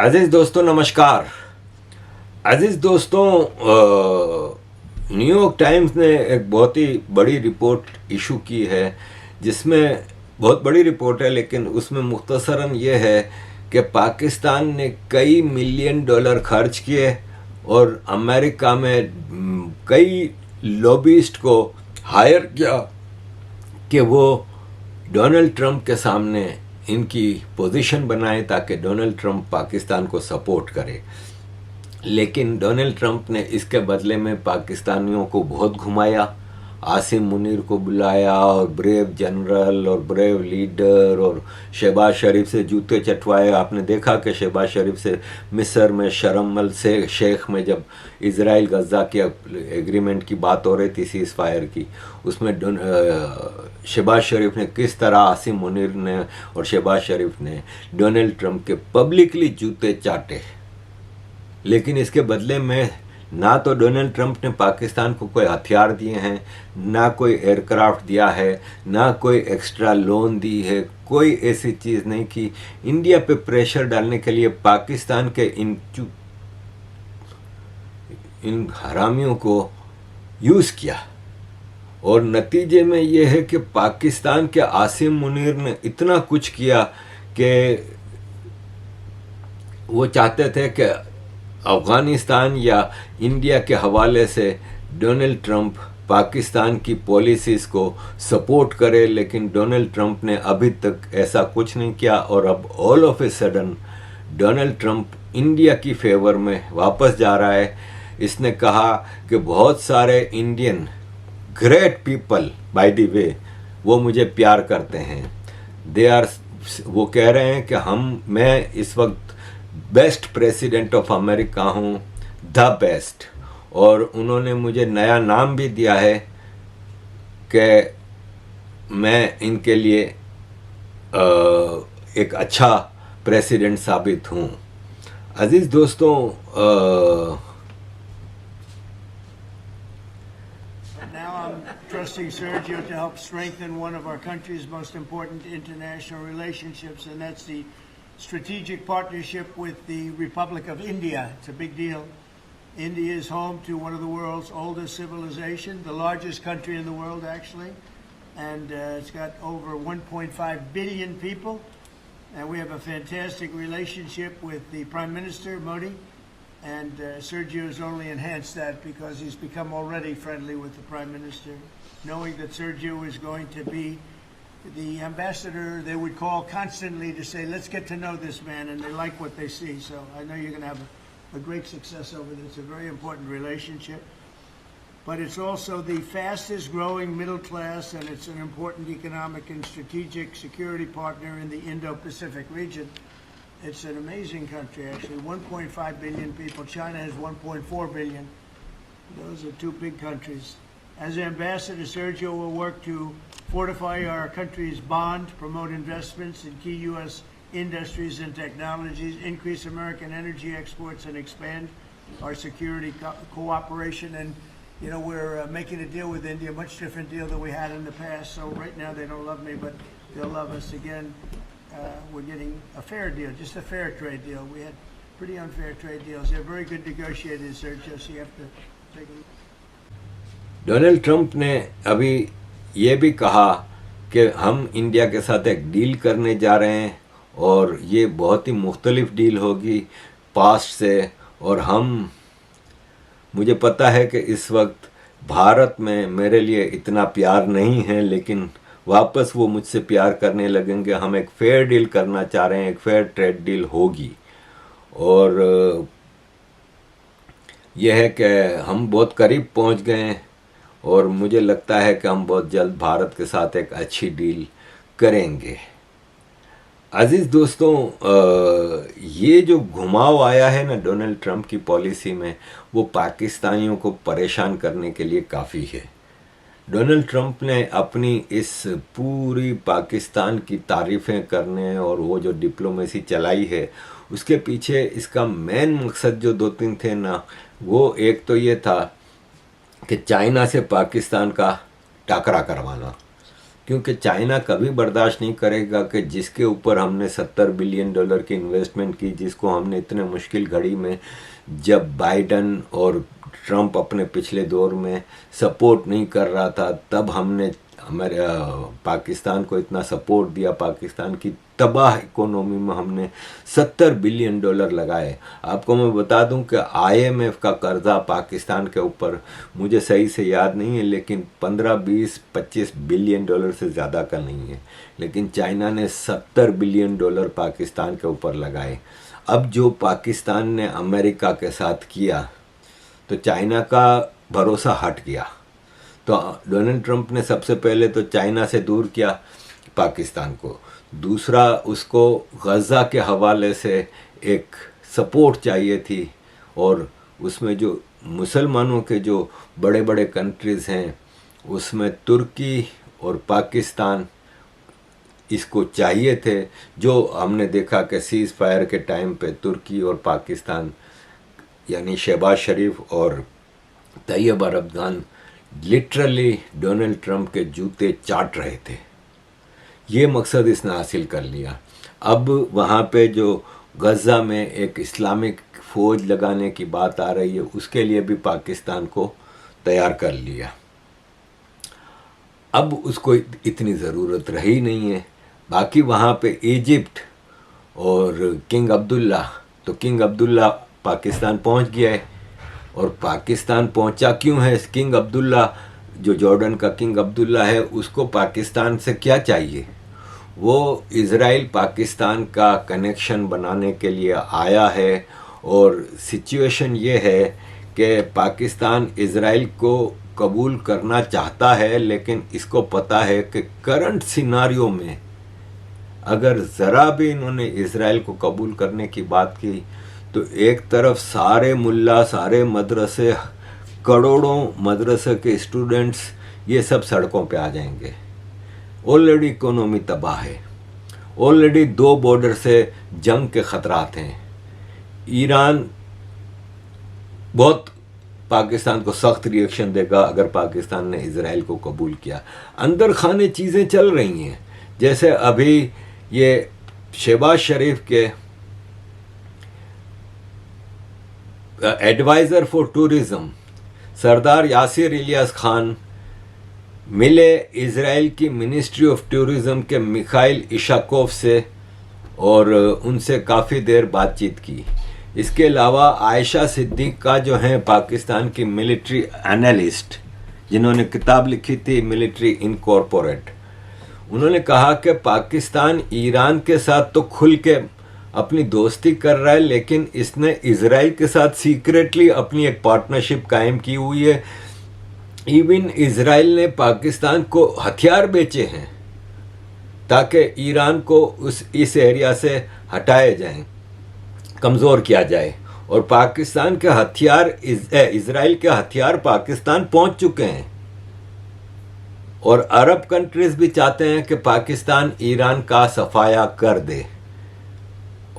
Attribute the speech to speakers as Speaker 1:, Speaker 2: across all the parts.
Speaker 1: अजीज दोस्तों नमस्कार। अजीज दोस्तों, न्यूयॉर्क टाइम्स ने एक बहुत ही बड़ी रिपोर्ट इशू की है, जिसमें बहुत बड़ी रिपोर्ट है, लेकिन उसमें मुख्तसरन ये है कि पाकिस्तान ने कई मिलियन डॉलर खर्च किए और अमेरिका में कई लॉबिस्ट को हायर किया कि वो डोनाल्ड ट्रंप के सामने इनकी पोजीशन बनाए ताकि डोनाल्ड ट्रंप पाकिस्तान को सपोर्ट करे। लेकिन डोनाल्ड ट्रंप ने इसके बदले में पाकिस्तानियों को बहुत घुमाया, आसिम मुनीर को बुलाया और ब्रेव जनरल और ब्रेव लीडर और शहबाज शरीफ से जूते चटवाए। आपने देखा कि शहबाज शरीफ से मिस्र में शरम से शेख में जब इजराइल गज़ा की एग्रीमेंट की बात हो रही थी, सीज़ फायर की, उसमें शहबाज शरीफ ने किस तरह आसिम मुनीर ने और शहबाज शरीफ ने डोनाल्ड ट्रंप के पब्लिकली जूते चाटे। लेकिन इसके बदले में ना तो डोनाल्ड ट्रंप ने पाकिस्तान को कोई हथियार दिए हैं, ना कोई एयरक्राफ्ट दिया है, ना कोई एक्स्ट्रा लोन दी है, कोई ऐसी चीज़ नहीं कि इंडिया पे प्रेशर डालने के लिए पाकिस्तान के इन हरामियों को यूज़ किया। और नतीजे में ये है कि पाकिस्तान के आसिम मुनीर ने इतना कुछ किया कि वो चाहते थे कि अफ़गानिस्तान या इंडिया के हवाले से डोनाल्ड ट्रंप पाकिस्तान की पॉलिसीज़ को सपोर्ट करे, लेकिन डोनाल्ड ट्रंप ने अभी तक ऐसा कुछ नहीं किया। और अब all of a sudden Donald Trump India की फेवर में वापस जा रहा है। इसने कहा कि बहुत सारे Indian great people, by the way, वो मुझे प्यार करते हैं। वो कह रहे हैं कि मैं इस वक्त बेस्ट प्रेसिडेंट ऑफ अमेरिका हूँ, द बेस्ट। और उन्होंने मुझे नया नाम भी दिया है कि मैं इनके लिए एक अच्छा प्रेसिडेंट साबित हूँ। अजीज़ दोस्तों,
Speaker 2: Now I'm trusting Sergio to help strengthen one of our country's most important international relationships, and that's the strategic partnership with the Republic of India. It's a big deal. India is home to one of the world's oldest civilizations, the largest country in the world, actually, and it's got over 1.5 billion people. And we have a fantastic relationship with the Prime Minister, Modi, and Sergio has only enhanced that because he's become already friendly with the Prime Minister, knowing that Sergio is going to be the ambassador they would call constantly to say, let's get to know this man, and they like what they see. So I know you're going to have a great success over this. It's a very important relationship. But it's also the fastest growing middle class, and it's an important economic and strategic security partner in the Indo-Pacific region. It's an amazing country, actually. 1.5 billion people. China has 1.4 billion. Those are two big countries. As ambassador, Sergio will work to fortify our country's bond, promote investments in key U.S. industries and technologies, increase American energy exports, and expand our security cooperation. And, you know, we're making a deal with India, a much different deal than we had in the past. So right now they don't love me, but they'll love us again. We're getting a fair deal, just a fair trade deal. We had pretty unfair trade deals. They're very good negotiators, Sergio, so you have to take a look.
Speaker 1: Donald Trump ने अभी ये भी कहा कि हम India के साथ एक डील करने जा रहे हैं और ये बहुत ही मुख्तलिफ डील होगी पास्ट से। और मुझे पता है कि इस वक्त भारत में मेरे लिए इतना प्यार नहीं है, लेकिन वापस वो मुझसे प्यार करने लगेंगे। हम एक फेयर डील करना चाह रहे हैं, एक फेयर ट्रेड डील होगी। और यह है कि हम बहुत करीब पहुंच गए हैं और मुझे लगता है कि हम बहुत जल्द भारत के साथ एक अच्छी डील करेंगे। अजीज़ दोस्तों, ये जो घुमाव आया है ना डोनाल्ड ट्रंप की पॉलिसी में, वो पाकिस्तानियों को परेशान करने के लिए काफ़ी है। डोनाल्ड ट्रंप ने अपनी इस पूरी पाकिस्तान की तारीफ़ें करने और वो जो डिप्लोमेसी चलाई है, उसके पीछे इसका मेन मकसद जो दो तीन थे ना, वो एक तो ये था कि चाइना से पाकिस्तान का टकरा करवाना। क्योंकि चाइना कभी बर्दाश्त नहीं करेगा कि जिसके ऊपर हमने $70 बिलियन की इन्वेस्टमेंट की, जिसको हमने इतने मुश्किल घड़ी में, जब बाइडन और ट्रंप अपने पिछले दौर में सपोर्ट नहीं कर रहा था, तब हमने हमारे पाकिस्तान को इतना सपोर्ट दिया, पाकिस्तान की तबाह इकोनॉमी में हमने $70 बिलियन लगाए। आपको मैं बता दूं कि IMF का कर्जा पाकिस्तान के ऊपर, मुझे सही से याद नहीं है, लेकिन 15, 20, 25 बिलियन डॉलर से ज़्यादा का नहीं है, लेकिन चाइना ने $70 बिलियन पाकिस्तान के ऊपर लगाए। अब जो पाकिस्तान ने अमेरिका के साथ किया तो चाइना का भरोसा हट गया। तो डोनाल्ड ट्रंप ने सबसे पहले तो चाइना से दूर किया पाकिस्तान को, दूसरा उसको गज़ा के हवाले से एक सपोर्ट चाहिए थी, और उसमें जो मुसलमानों के जो बड़े बड़े कंट्रीज़ हैं उसमें तुर्की और पाकिस्तान इसको चाहिए थे। जो हमने देखा कि सीज़ फायर के टाइम पे तुर्की और पाकिस्तान यानी शहबाज शरीफ और तैयब अरबगान लिटरली डोनाल्ड ट्रंप के जूते चाट रहे थे। ये मकसद इसने हासिल कर लिया। अब वहाँ पे जो गज़ा में एक इस्लामिक फ़ौज लगाने की बात आ रही है, उसके लिए भी पाकिस्तान को तैयार कर लिया। अब उसको इतनी ज़रूरत रही नहीं है। बाकी वहाँ पे इजिप्ट और किंग अब्दुल्ला, तो किंग अब्दुल्ला पाकिस्तान पहुँच गया है। और पाकिस्तान पहुंचा क्यों है? किंग अब्दुल्ला, जो जॉर्डन का किंग अब्दुल्ला है, उसको पाकिस्तान से क्या चाहिए? वो इज़राइल पाकिस्तान का कनेक्शन बनाने के लिए आया है। और सिचुएशन ये है कि पाकिस्तान इज़राइल को कबूल करना चाहता है, लेकिन इसको पता है कि करंट सिनारियो में अगर ज़रा भी इन्होंने इज़राइल को कबूल करने की बात की तो एक तरफ सारे मुल्ला, सारे मदरसे, करोड़ों मदरसे के स्टूडेंट्स, ये सब सड़कों पे आ जाएंगे। ऑलरेडी इकोनॉमी तबाह है, ऑलरेडी 2 बॉर्डर से जंग के ख़तरात हैं। ईरान बहुत पाकिस्तान को सख्त रिएक्शन देगा अगर पाकिस्तान ने इज़राइल को कबूल किया। अंदर खाने चीज़ें चल रही हैं, जैसे अभी ये शहबाज शरीफ के एडवाइज़र फॉर टूरिज़म सरदार यासिर इलियास खान मिले इज़राइल की मिनिस्ट्री ऑफ टूरिज़म के मिखाइल इशाकोव से, और उनसे काफ़ी देर बातचीत की। इसके अलावा आयशा सिद्दीक़ा जो हैं पाकिस्तान की मिलिट्री एनालिस्ट, जिन्होंने किताब लिखी थी मिलिट्री इनकॉर्पोरेट, उन्होंने कहा कि पाकिस्तान ईरान के साथ तो खुल के अपनी दोस्ती कर रहा है, लेकिन इसने इज़राइल के साथ सीक्रेटली अपनी एक पार्टनरशिप कायम की हुई है। इवन इज़राइल ने पाकिस्तान को हथियार बेचे हैं ताकि ईरान को इस एरिया से हटाए जाएं, कमज़ोर किया जाए। और पाकिस्तान के हथियार, इज़राइल के हथियार पाकिस्तान पहुंच चुके हैं। और अरब कंट्रीज़ भी चाहते हैं कि पाकिस्तान ईरान का सफाया कर दे।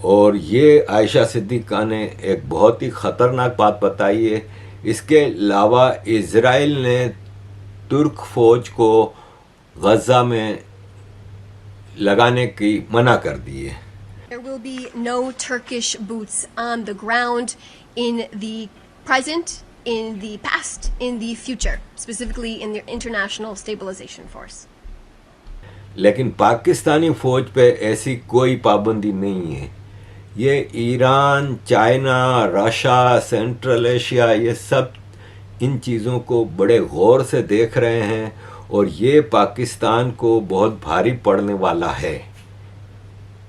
Speaker 1: और ये आयशा सिद्दीक़ा ने एक बहुत ही ख़तरनाक बात बताई है। इसके अलावा इज़राइल ने तुर्क फ़ौज को गज़ा में लगाने की मना कर दी है।
Speaker 3: There will be no Turkish boots on the ground in the present, in the past, in the future, specifically in the International Stabilization Force.
Speaker 1: लेकिन पाकिस्तानी फ़ौज पे ऐसी कोई पाबंदी नहीं है। ये Iran, China, Russia, central Asia, ये सब इन चीज़ों को बड़े गौर से देख रहे हैं, और ये पाकिस्तान को बहुत भारी पड़ने वाला है।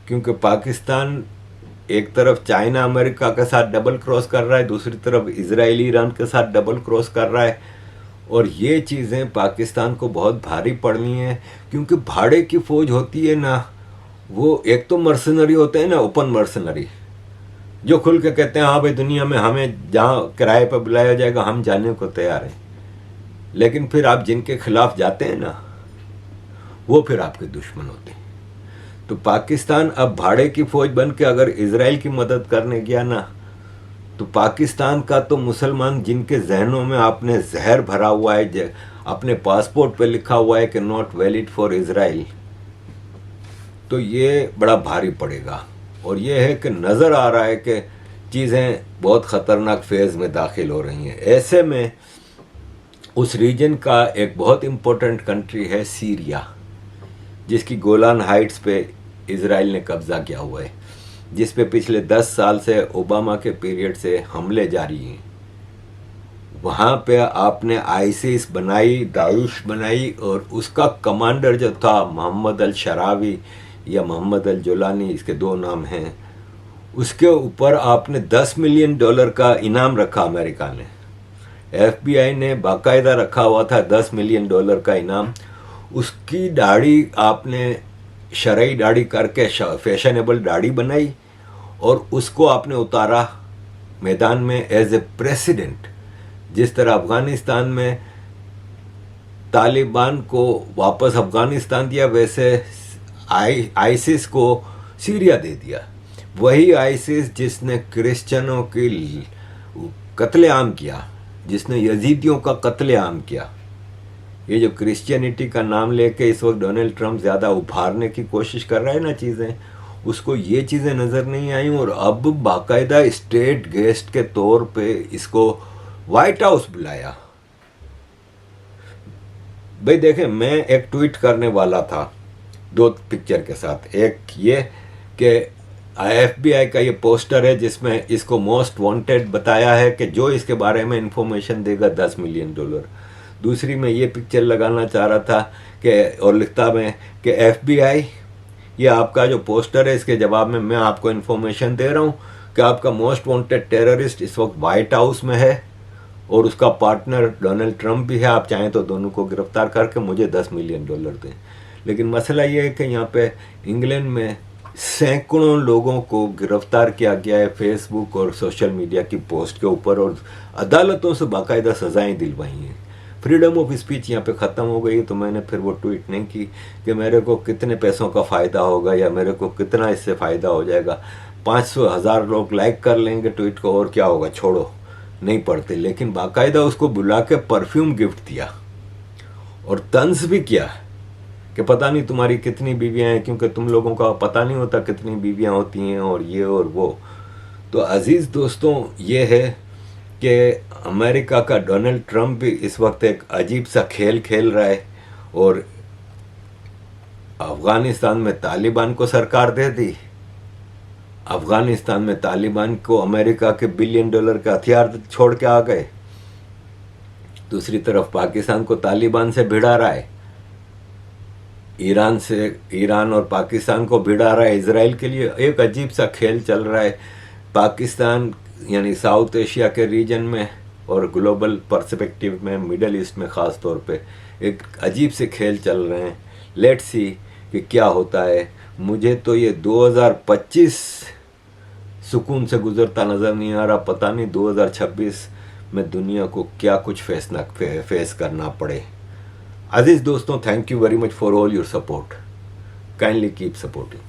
Speaker 1: क्योंकि पाकिस्तान एक तरफ चाइना अमेरिका के साथ डबल क्रॉस कर रहा है, दूसरी तरफ इज़राइल ईरान के साथ डबल क्रॉस कर रहा है, और ये चीज़ें पाकिस्तान को बहुत भारी पड़नी है। क्योंकि भाड़े की फ़ौज होती है ना, वो एक तो मर्सनरी होते हैं ना, ओपन मर्सनरी, जो खुल के कहते हैं हाँ भाई दुनिया में हमें जहाँ किराए पर बुलाया जाएगा हम जाने को तैयार हैं। लेकिन फिर आप जिनके खिलाफ जाते हैं ना, वो फिर आपके दुश्मन होते हैं। तो पाकिस्तान अब भाड़े की फ़ौज बन के अगर इज़राइल की मदद करने गया ना, तो पाकिस्तान का तो मुसलमान जिनके जहनों में आपने जहर भरा हुआ है, अपने पासपोर्ट पे लिखा हुआ है कि नॉट वैलिड फॉर इजराइल, तो ये बड़ा भारी पड़ेगा। और ये है कि नज़र आ रहा है कि चीज़ें बहुत ख़तरनाक फेज़ में दाखिल हो रही हैं। ऐसे में उस रीजन का एक बहुत इम्पोर्टेंट कंट्री है सीरिया, जिसकी गोलान हाइट्स पे इजराइल ने कब्ज़ा किया हुआ है, जिस पे पिछले 10 साल से ओबामा के पीरियड से हमले जारी हैं। वहाँ पे आपने आईसिस बनाई, दाइश बनाई, और उसका कमांडर जो था मोहम्मद अल शरावी या मोहम्मद अल जुलानी, इसके 2 नाम हैं, उसके ऊपर आपने $10 मिलियन का इनाम रखा अमेरिका ने। FBI ने बाकायदा रखा हुआ था $10 मिलियन का इनाम। उसकी दाढ़ी आपने शरई दाढ़ी करके फैशनेबल दाढ़ी बनाई और उसको आपने उतारा मैदान में एज ए प्रेसिडेंट। जिस तरह अफगानिस्तान में तालिबान को वापस अफगानिस्तान दिया, वैसे आईसिस को सीरिया दे दिया। वही आईसिस जिसने क्रिश्चियनों की कत्लेआम किया, जिसने यजीदियों का कत्लेआम किया। ये जो क्रिश्चियनिटी का नाम लेके इस वक्त डोनाल्ड ट्रंप ज़्यादा उभारने की कोशिश कर रहा है ना चीज़ें, उसको ये चीज़ें नज़र नहीं आई और अब बाकायदा स्टेट गेस्ट के तौर पे इसको वाइट हाउस बुलाया। भाई देखें, मैं एक ट्वीट करने वाला था 2 पिक्चर के साथ। एक ये कि FBI का ये पोस्टर है जिसमें इसको मोस्ट वांटेड बताया है कि जो इसके बारे में इंफॉर्मेशन देगा $10 मिलियन। दूसरी में ये पिक्चर लगाना चाह रहा था कि, और लिखता मैं कि FBI, ये आपका जो पोस्टर है, इसके जवाब में मैं आपको इन्फॉर्मेशन दे रहा हूँ कि आपका मोस्ट वांटेड टेररिस्ट इस वक्त वाइट हाउस में है और उसका पार्टनर डोनाल्ड ट्रंप भी है। आप चाहें तो दोनों को गिरफ्तार करके मुझे $10 मिलियन दें। लेकिन मसला ये है कि यहाँ पे इंग्लैंड में सैकड़ों लोगों को गिरफ्तार किया गया है फेसबुक और सोशल मीडिया की पोस्ट के ऊपर, और अदालतों से बाकायदा सज़ाएं दिलवाई हैं। फ्रीडम ऑफ स्पीच यहाँ पे ख़त्म हो गई। तो मैंने फिर वो ट्वीट नहीं की कि मेरे को कितने पैसों का फ़ायदा होगा या मेरे को कितना इससे फ़ायदा हो जाएगा। 500,000 लोग लाइक कर लेंगे ट्वीट को, और क्या होगा, छोड़ो, नहीं पढ़ते। लेकिन बाकायदा उसको बुला के परफ्यूम गिफ्ट दिया और तंज भी किया कि पता नहीं तुम्हारी कितनी बीवियां हैं, क्योंकि तुम लोगों का पता नहीं होता कितनी बीवियां होती हैं और ये और वो। तो अजीज़ दोस्तों, ये है कि अमेरिका का डोनाल्ड ट्रंप भी इस वक्त एक अजीब सा खेल खेल रहा है और अफगानिस्तान में तालिबान को सरकार दे दी। अफगानिस्तान में तालिबान को अमेरिका के $1 बिलियन के हथियार छोड़ के आ गए। दूसरी तरफ पाकिस्तान को तालिबान से भिड़ा रहा है, ईरान और पाकिस्तान को भिड़ा रहा है इजराइल के लिए। एक अजीब सा खेल चल रहा है पाकिस्तान यानी साउथ एशिया के रीजन में और ग्लोबल पर्सपेक्टिव में, मिडल ईस्ट में ख़ास तौर पे एक अजीब से खेल चल रहे हैं। लेट्स सी कि क्या होता है। मुझे तो ये 2025 सुकून से गुजरता नज़र नहीं आ रहा। पता नहीं 2026 में दुनिया को क्या कुछ फेस करना पड़े। अजीज दोस्तों, thank you very much for all your support. Kindly keep supporting.